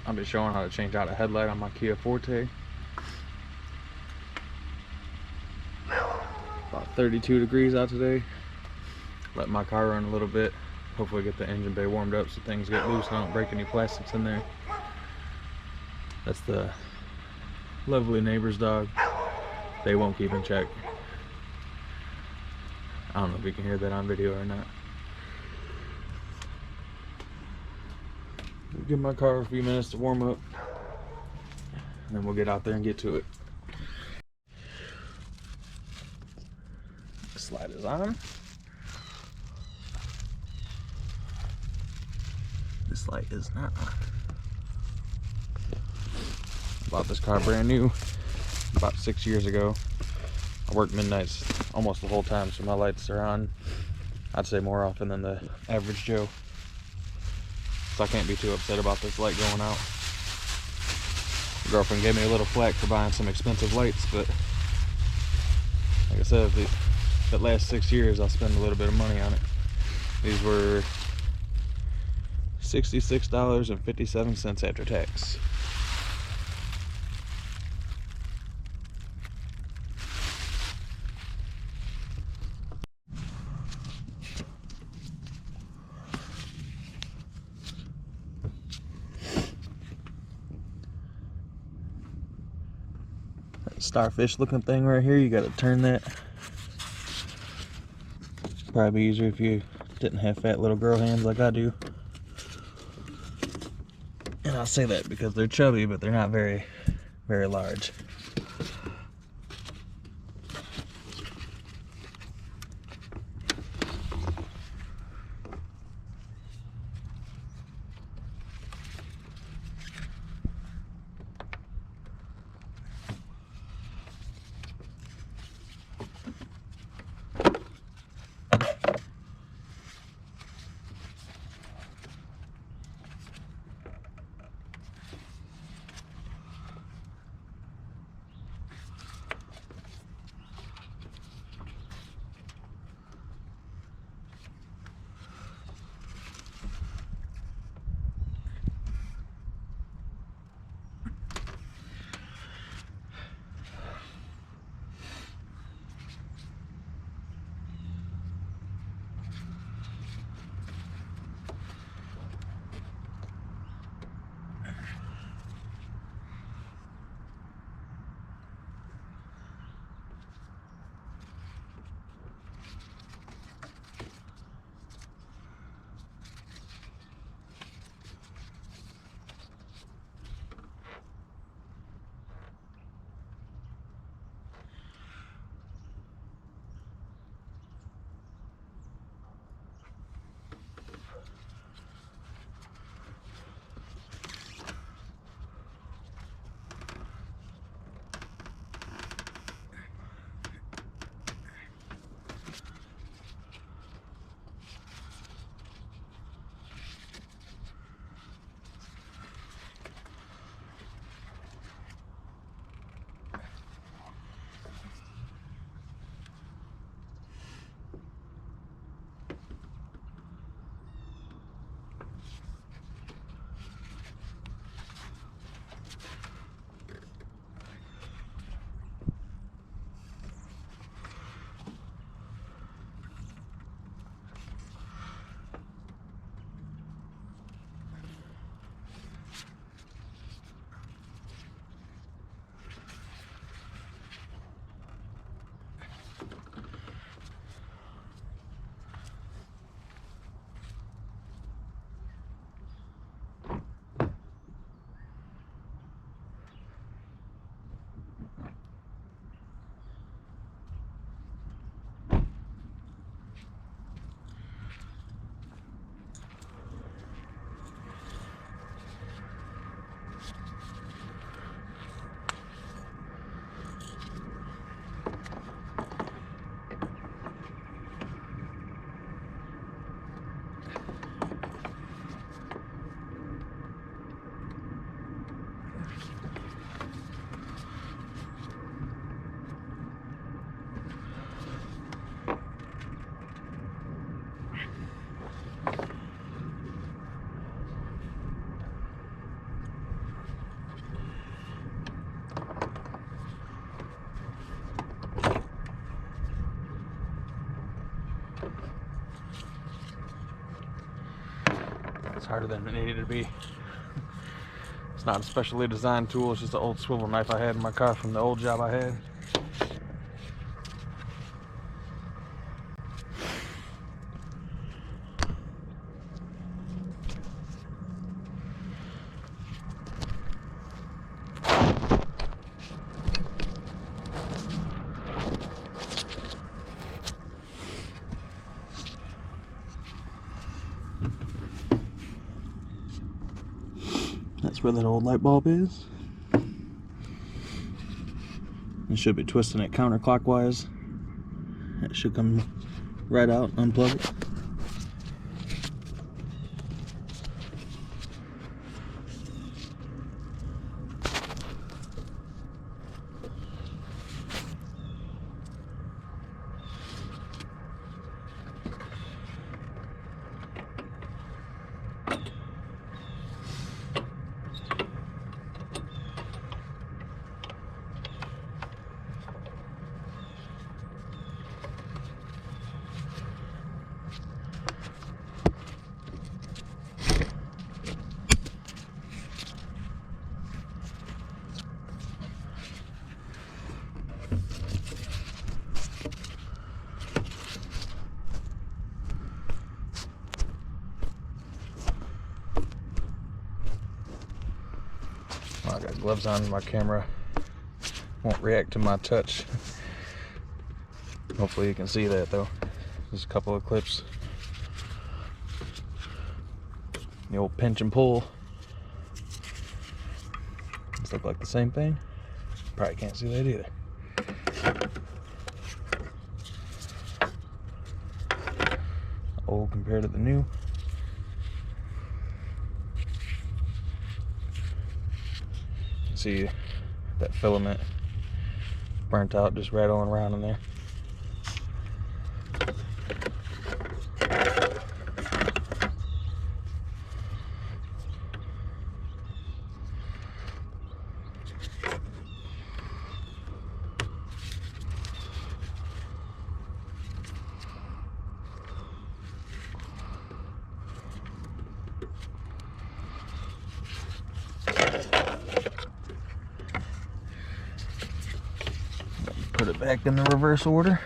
I'll be showing how to change out a headlight on my Kia Forte. About 32 degrees out today. Let my car run a little bit. Hopefully get the engine bay warmed up so things get loose and I don't break any plastics in there. That's the lovely neighbor's dog. They won't keep in check. I don't know if you can hear that on video or not. Give my car a few minutes to warm up, and then we'll get out there and get to it. This light is on. This light is not on. Bought this car brand new about 6 years ago. I work midnights almost the whole time, so my lights are on, I'd say, more often than the average Joe. So I can't be too upset about this light going out. My girlfriend gave me a little flack for buying some expensive lights, but like I said, if it lasts 6 years, I'll spend a little bit of money on it. These were $66.57 after tax. Starfish looking thing right here, you got to turn that. Probably be easier if you didn't have fat little girl hands like I do. And I say that because they're chubby, but they're not very large. It's harder than it needed to be. It's not a specially designed tool, it's just an old swivel knife I had in my car from the old job I had. That's where that old light bulb is. You should be twisting it counterclockwise. It should come right out, unplug it. I got gloves on, my camera won't react to my touch. Hopefully you can see that though. Just a couple of clips. The old pinch and pull. These look like the same thing. Probably can't see that either. Old compared to the new. See that filament burnt out, just rattling around in there. Put it back in the reverse order.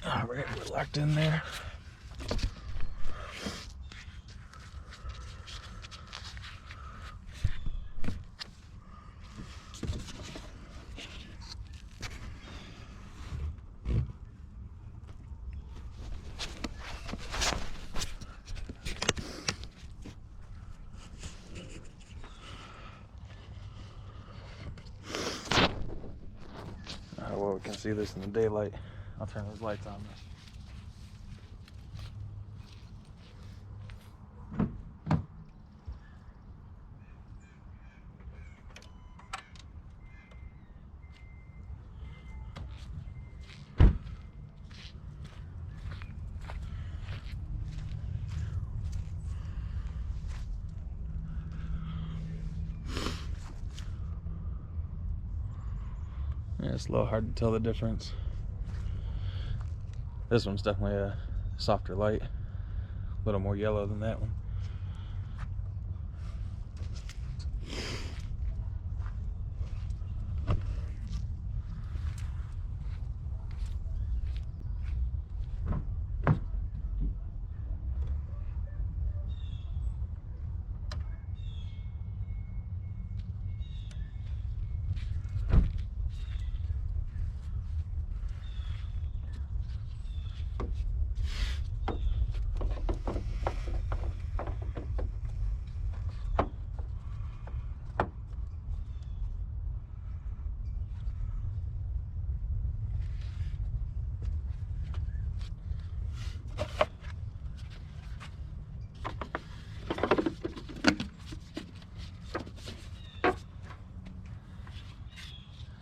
Alright, we're locked in there. Well, we can see this in the daylight. I'll turn those lights on. Yeah, it's a little hard to tell the difference. This one's definitely a softer light, a little more yellow than that one.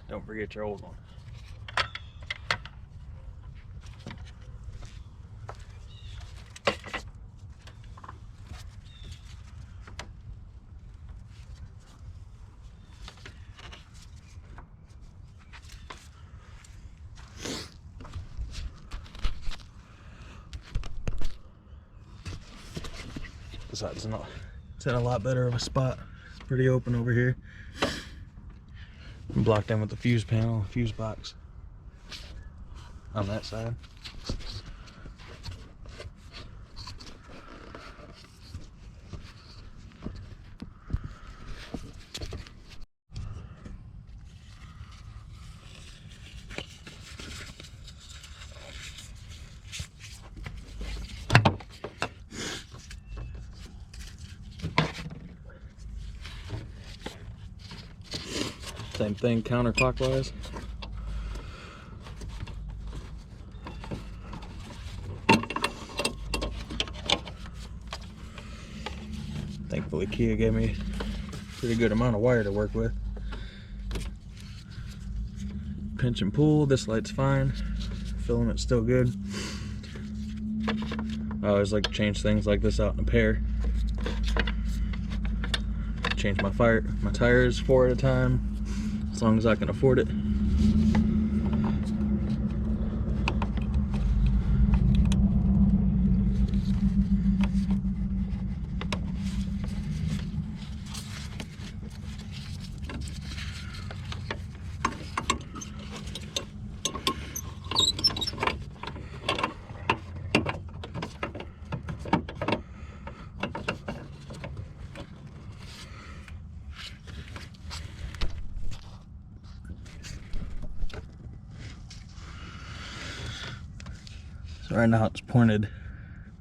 Don't forget your old one. Besides, it's in a lot better of a spot. It's pretty open over here. I'm blocked in with the fuse panel, fuse box on that side. Same thing counterclockwise. Thankfully Kia gave me a pretty good amount of wire to work with. Pinch and pull, this light's fine. Filament's still good. I always like to change things like this out in a pair. Change my tires 4 at a time, as long as I can afford it. So right now it's pointed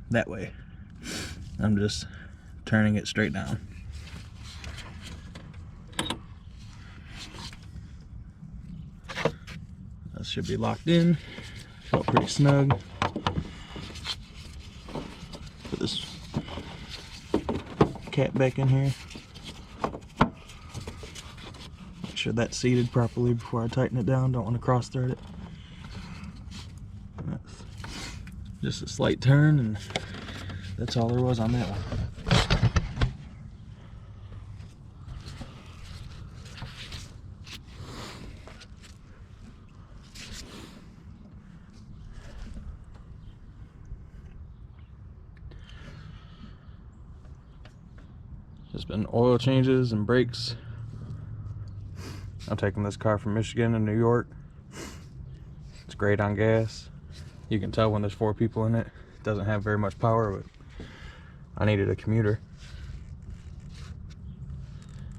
that way. I'm just turning it straight down. That should be locked in. Felt pretty snug. Put this cat back in here. Make sure that's seated properly before I tighten it down. Don't want to cross thread it. Just a slight turn, and that's all there was on that one. Just been oil changes and brakes. I'm taking this car from Michigan to New York. It's great on gas. You can tell when there's 4 people in it. It doesn't have very much power, but I needed a commuter.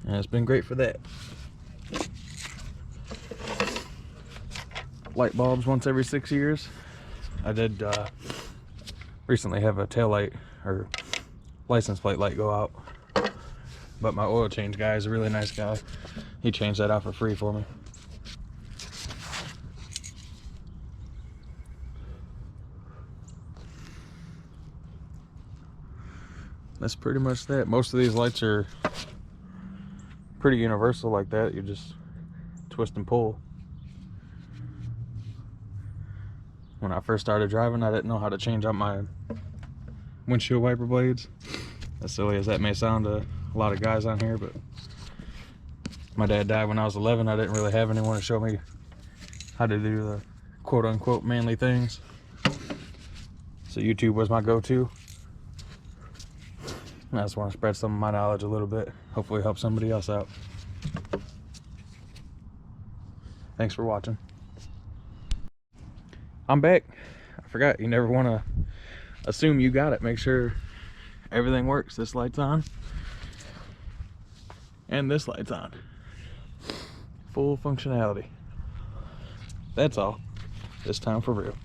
And it's been great for that. Light bulbs once every 6 years. I did recently have a tail light or license plate light go out. But my oil change guy is a really nice guy. He changed that out for free for me. That's pretty much that. Most of these lights are pretty universal like that. You just twist and pull. When I first started driving, I didn't know how to change out my windshield wiper blades. As silly as that may sound to a lot of guys on here, but my dad died when I was 11. I didn't really have anyone to show me how to do the quote-unquote manly things. So YouTube was my go-to. I just want to spread some of my knowledge a little bit. Hopefully help somebody else out. Thanks for watching. I'm back. I forgot, you never want to assume you got it. Make sure everything works. This light's on. And this light's on. Full functionality. That's all. This time for real.